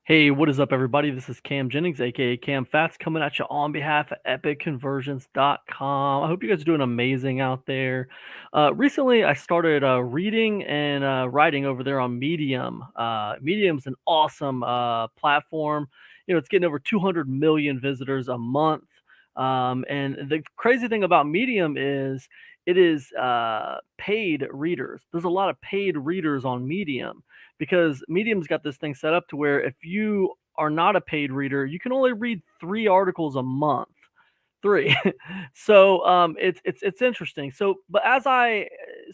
Hey, what is up, everybody? This is Cam Jennings, aka Cam Fats, coming at you on behalf of EpicConversions.com. I hope you guys are doing amazing out there. Recently, I started reading and writing over there on Medium. Medium's an awesome platform. It's getting over 200 million visitors a month. And the crazy thing about Medium is it is paid readers. There's a lot of paid readers on Medium because Medium's got this thing set up to where if you are not a paid reader, you can only read 3 articles a month. Three. So it's interesting. So there's a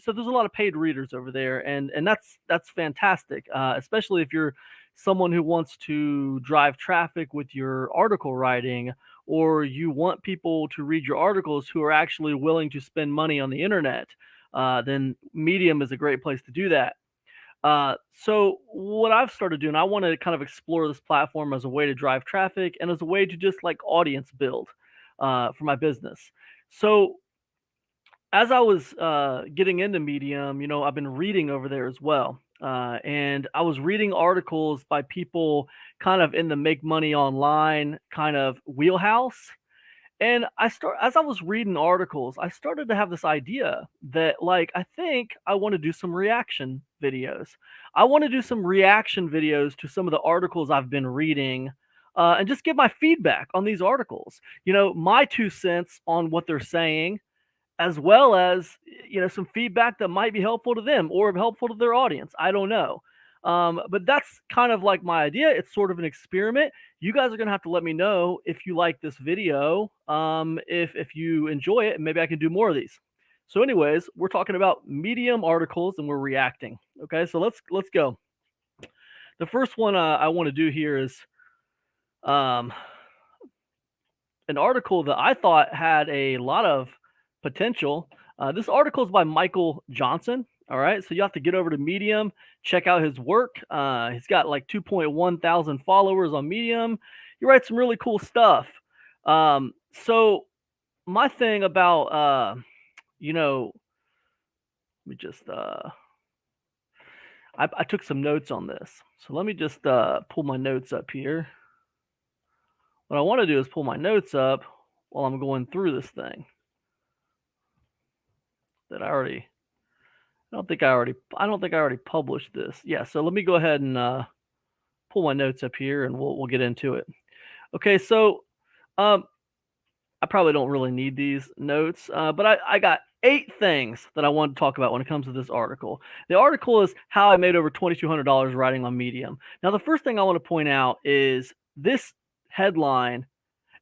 lot of paid readers over there, and that's fantastic. Especially if you're someone who wants to drive traffic with your article writing, or you want people to read your articles who are actually willing to spend money on the internet. Then Medium is a great place to do that. So what I've started doing, I want to kind of explore this platform as a way to drive traffic and as a way to just like audience build for my business. So as I was getting into Medium, I've been reading over there as well. And I was reading articles by people kind of in the make money online kind of wheelhouse. And as I was reading articles, I started to have this idea that like I think I want to do some reaction videos. I want to do some reaction videos to some of the articles I've been reading, and just give my feedback on these articles. My 2 cents on what they're saying, as well as some feedback that might be helpful to them or helpful to their audience. I don't know. But that's kind of like my idea. It's sort of an experiment. You guys are gonna have to let me know if you like this video, if you enjoy it, and maybe I can do more of these. So, anyways, we're talking about Medium articles and we're reacting. Okay, so let's go. The first one I want to do here is um, an article that I thought had a lot of potential. This article is by Michael Johnson. All right, so you have to get over to Medium, check out his work. He's got like 2.1 thousand followers on Medium. He writes some really cool stuff. So my thing about let me just I took some notes on this. So let me just pull my notes up here. What I want to do is pull my notes up while I'm going through this thing that I don't think I already published this. Yeah, so let me go ahead and pull my notes up here and we'll get into it. Okay, so um I probably don't really need these notes, but I got 8 things that I want to talk about when it comes to this article. The article is how I made over $2,200 writing on Medium. Now, the first thing I want to point out is this headline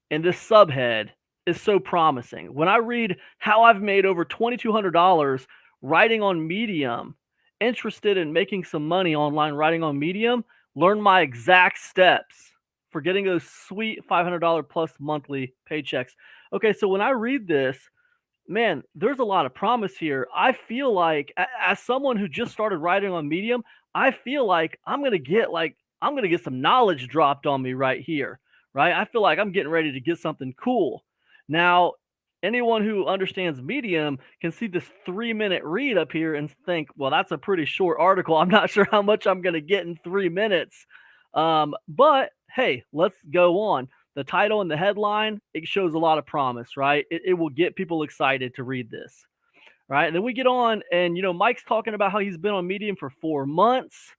and this subhead is so promising. When I read how I've made over $2,200 writing on Medium, interested in making some money online writing on Medium, learn my exact steps for getting those sweet $500 plus monthly paychecks. Okay, so when I read this, man, there's a lot of promise here. I feel like as someone who just started writing on Medium, I feel like I'm going to get some knowledge dropped on me right here, right? I feel like I'm getting ready to get something cool. Now, anyone who understands Medium can see this 3-minute read up here and think, well, that's a pretty short article. I'm not sure how much I'm going to get in 3 minutes. But hey, let's go on. The title and the headline, it shows a lot of promise, right? It will get people excited to read this, right? And then we get on, and Mike's talking about how he's been on Medium for 4 months.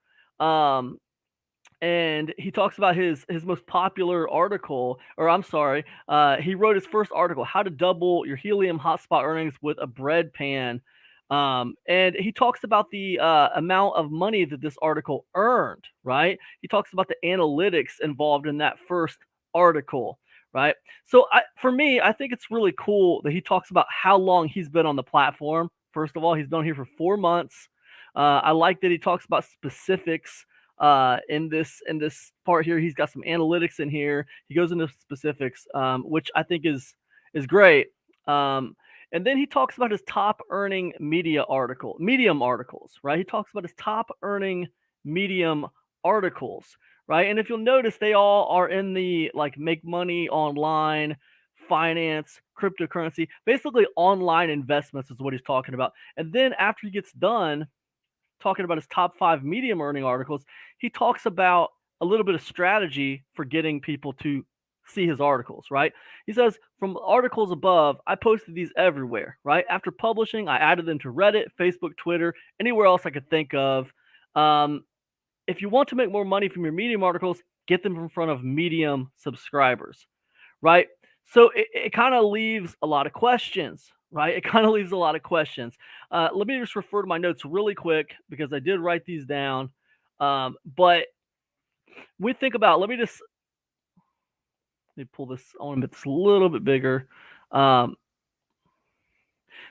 And he talks about his most popular article, or I'm sorry, he wrote his first article, How to Double Your Helium Hotspot Earnings with a Bread Pan. And he talks about the amount of money that this article earned, right? He talks about the analytics involved in that first article, right? So for me, I think it's really cool that he talks about how long he's been on the platform. First of all, he's been here for 4 months. I like that he talks about specifics in this part here. He's got some analytics in here. He goes into specifics, which I think is great. And then he talks about his top earning Medium articles, right? He talks about his top earning Medium articles, right? And if you'll notice, they all are in the like make money online, finance, cryptocurrency, basically online investments is what he's talking about. And then after he gets done talking about his top 5 Medium earning articles, he talks about a little bit of strategy for getting people to see his articles, right? He says, from articles above, I posted these everywhere, right? After publishing, I added them to Reddit, Facebook, Twitter, anywhere else I could think of. Um, if you want to make more money from your Medium articles, get them in front of Medium subscribers, right? So it kind of leaves a lot of questions, right? It kind of leaves a lot of questions. Let me just refer to my notes really quick because I did write these down. But we think about, let me pull this, I want to make this a little bit bigger. Um,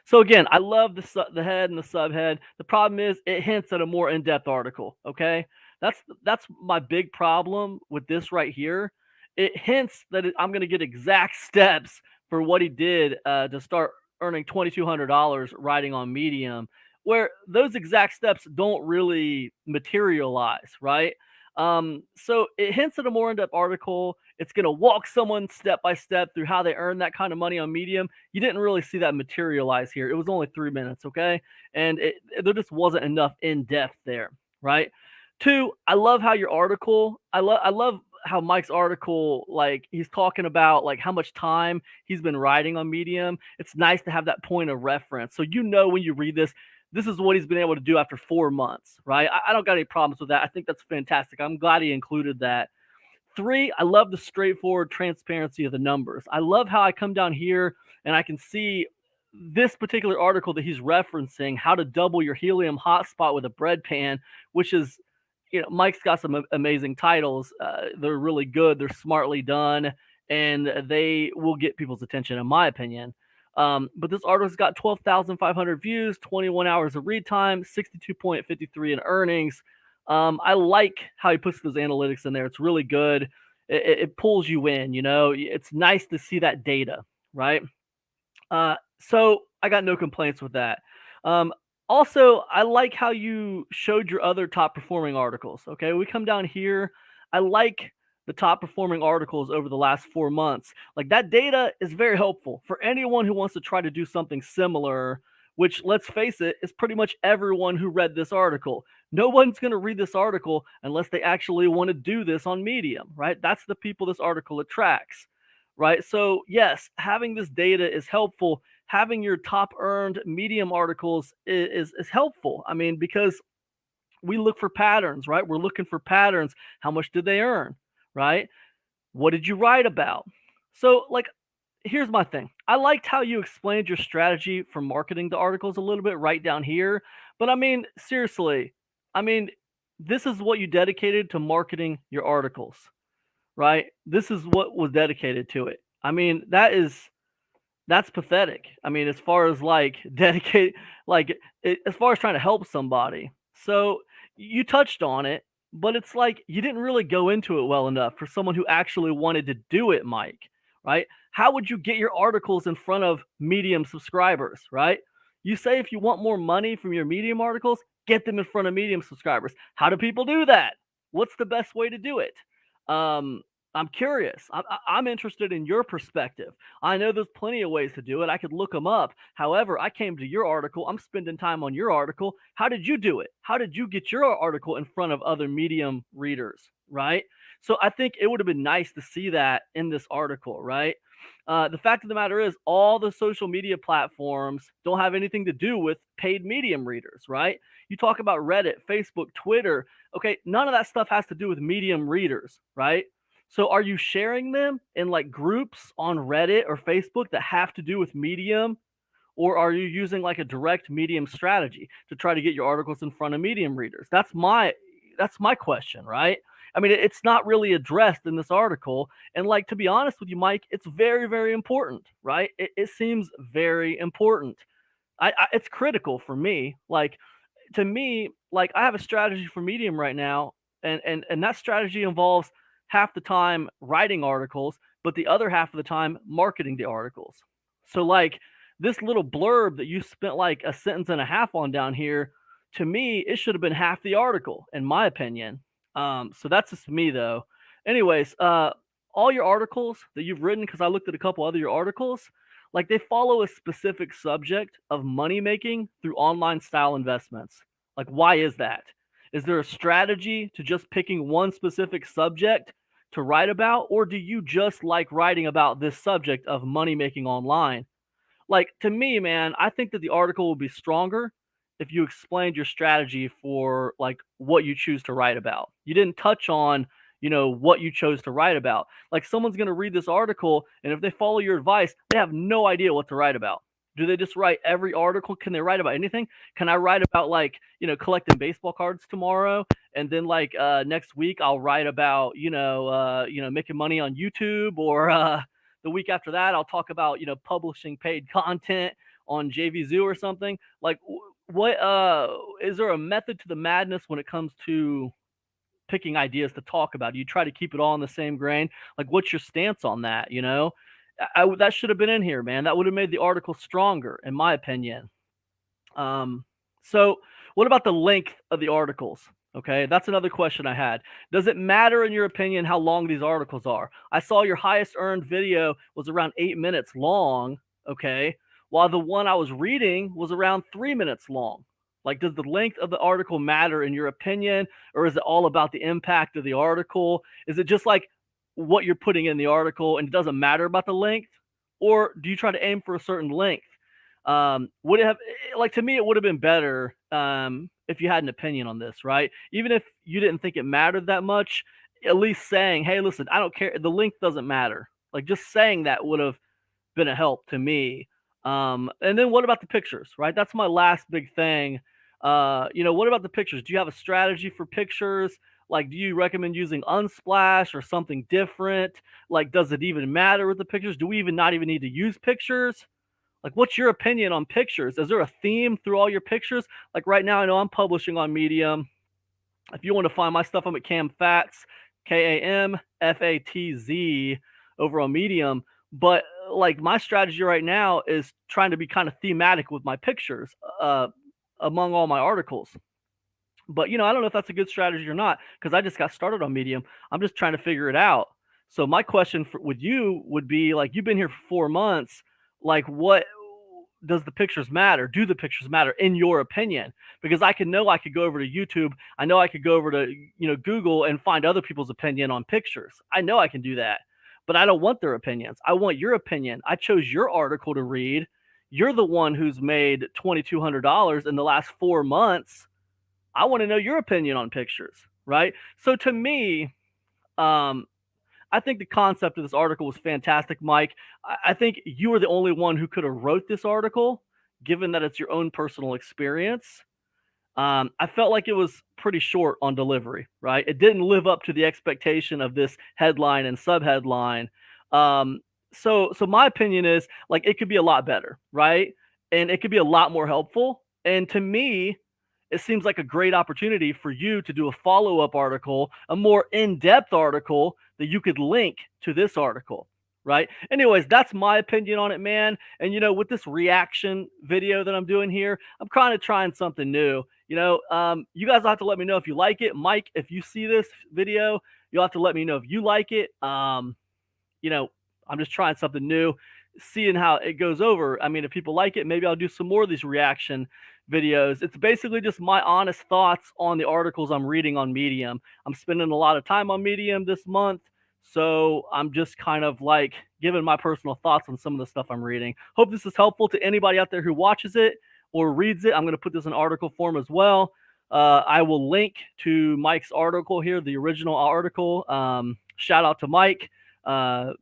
so again, I love the head and the subhead. The problem is it hints at a more in-depth article. Okay, that's my big problem with this right here. It hints that I'm going to get exact steps for what he did to start earning $2,200 writing on Medium, where those exact steps don't really materialize, right? So it hints at a more in-depth article. It's going to walk someone step by step through how they earn that kind of money on Medium. You didn't really see that materialize here. It was only 3 minutes, okay? And there just wasn't enough in depth there, right? Two, I love how your article, I love how Mike's article, like he's talking about like how much time he's been writing on Medium. It's nice to have that point of reference. So you know when you read this, this is what he's been able to do after 4 months, right? I don't got any problems with that. I think that's fantastic. I'm glad he included that. Three, I love the straightforward transparency of the numbers. I love how I come down here and I can see this particular article that he's referencing, how to double your helium hotspot with a bread pan, which is, Mike's got some amazing titles. They're really good. They're smartly done, and they will get people's attention, in my opinion. But this article's got 12,500 views, 21 hours of read time, 62.53 in earnings. I like how he puts those analytics in there. It's really good. It pulls you in, it's nice to see that data, right? So I got no complaints with that. Also, I like how you showed your other top performing articles. Okay, we come down here. I like the top performing articles over the last 4 months. Like that data is very helpful for anyone who wants to try to do something similar, which, let's face it, is pretty much everyone who read this article. No one's going to read this article unless they actually want to do this on Medium, right? That's the people this article attracts, right? So, yes, having this data is helpful. Having your top earned Medium articles is helpful. I mean, because we look for patterns, right? We're looking for patterns. How much did they earn, right? What did you write about? So, like, here's my thing. I liked how you explained your strategy for marketing the articles a little bit right down here. But I mean, seriously, I mean, this is what you dedicated to marketing your articles, right? This is what was dedicated to it. I mean, that's pathetic. I mean, as far as like dedicate, like as far as trying to help somebody. So you touched on it, but it's like you didn't really go into it well enough for someone who actually wanted to do it, Mike, right? How would you get your articles in front of Medium subscribers, right? You say if you want more money from your Medium articles, get them in front of Medium subscribers. How do people do that? What's the best way to do it? Um, I'm curious. I'm interested in your perspective. I know there's plenty of ways to do it. I could look them up. However, I came to your article. I'm spending time on your article. How did you do it? How did you get your article in front of other Medium readers, right? So I think it would have been nice to see that in this article, right? The fact of the matter is, all the social media platforms don't have anything to do with paid Medium readers, right? You talk about Reddit, Facebook, Twitter. Okay, none of that stuff has to do with Medium readers, right? So are you sharing them in like groups on Reddit or Facebook that have to do with Medium? Or are you using like a direct Medium strategy to try to get your articles in front of Medium readers? That's my question, right? I mean, it's not really addressed in this article. And like, to be honest with you, Mike, it's very, very important, right? It seems very important. It's critical for me. Like, to me, like I have a strategy for Medium right now, and that strategy involves half the time writing articles, but the other half of the time marketing the articles. So like this little blurb that you spent like a sentence and a half on down here, to me, it should have been half the article, in my opinion. So that's just me though. Anyways, all your articles that you've written, because I looked at a couple other your articles, like they follow a specific subject of money making through online style investments. Like, why is that? Is there a strategy to just picking one specific subject to write about, or do you just like writing about this subject of money making online? Like, to me, man, I think that the article will be stronger if you explained your strategy for like what you choose to write about. You didn't touch on, what you chose to write about. Like, someone's going to read this article, and if they follow your advice, they have no idea what to write about. Do they just write every article? Can they write about anything? Can I write about, like, collecting baseball cards tomorrow, and then like next week I'll write about, making money on YouTube, or the week after that I'll talk about, publishing paid content on JVZoo or something. Like, what is there a method to the madness when it comes to picking ideas to talk about? Do you try to keep it all in the same grain? Like, what's your stance on that? That should have been in here, man. That would have made the article stronger, in my opinion. So what about the length of the articles? Okay, that's another question I had. Does it matter, in your opinion, how long these articles are? I saw your highest earned video was around 8 minutes long, okay, while the one I was reading was around 3 minutes long. Like, does the length of the article matter, in your opinion, or is it all about the impact of the article? Is it just like what you're putting in the article and it doesn't matter about the length? Or do you try to aim for a certain length? Would it have, like, to me, it would have been better if you had an opinion on this, right? Even if you didn't think it mattered that much, at least saying, hey, listen, I don't care. The length doesn't matter. Like, just saying that would have been a help to me. And then what about the pictures, right? That's my last big thing. What about the pictures? Do you have a strategy for pictures? Like, do you recommend using Unsplash or something different? Like, does it even matter with the pictures? Do we even not even need to use pictures? Like, what's your opinion on pictures? Is there a theme through all your pictures? Like, right now, I know I'm publishing on Medium. If you want to find my stuff, I'm at Cam Fatz, KAMFATZ, over on Medium. But like, my strategy right now is trying to be kind of thematic with my pictures among all my articles. But I don't know if that's a good strategy or not, because I just got started on Medium. I'm just trying to figure it out. So my question with you would be, like, you've been here for 4 months. Like, what does the pictures matter? Do the pictures matter, in your opinion? Because I could go over to YouTube. I know I could go over to Google and find other people's opinion on pictures. I know I can do that, but I don't want their opinions. I want your opinion. I chose your article to read. You're the one who's made $2,200 in the last 4 months. I want to know your opinion on pictures, right? So to me, I think the concept of this article was fantastic, Mike. I think you were the only one who could have wrote this article, given that it's your own personal experience. I felt like it was pretty short on delivery, right? It didn't live up to the expectation of this headline and subheadline. So my opinion is, like, it could be a lot better, right? And it could be a lot more helpful. And to me, it seems like a great opportunity for you to do a follow-up article, a more in-depth article that you could link to this article, right? Anyways, that's my opinion on it, man. And with this reaction video that I'm doing here, I'm kind of trying something new. You guys will have to let me know if you like it. Mike, if you see this video, you'll have to let me know if you like it. I'm just trying something new, seeing how it goes over. I mean, if people like it, maybe I'll do some more of these reaction videos. It's basically just my honest thoughts on the articles I'm reading on Medium. I'm spending a lot of time on Medium this month, so I'm just kind of like giving my personal thoughts on some of the stuff I'm reading. Hope this is helpful to anybody out there who watches it or reads it. I'm going to put this in article form as well. I will link to Mike's article here, the original article. Shout out to Mike. I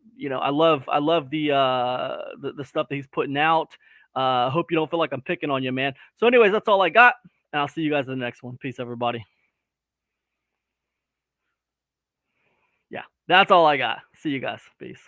love the stuff that he's putting out. Hope you don't feel like I'm picking on you, man. So anyways, that's all I got, and I'll see you guys in the next one. Peace, everybody. Yeah, that's all I got. See you guys. Peace.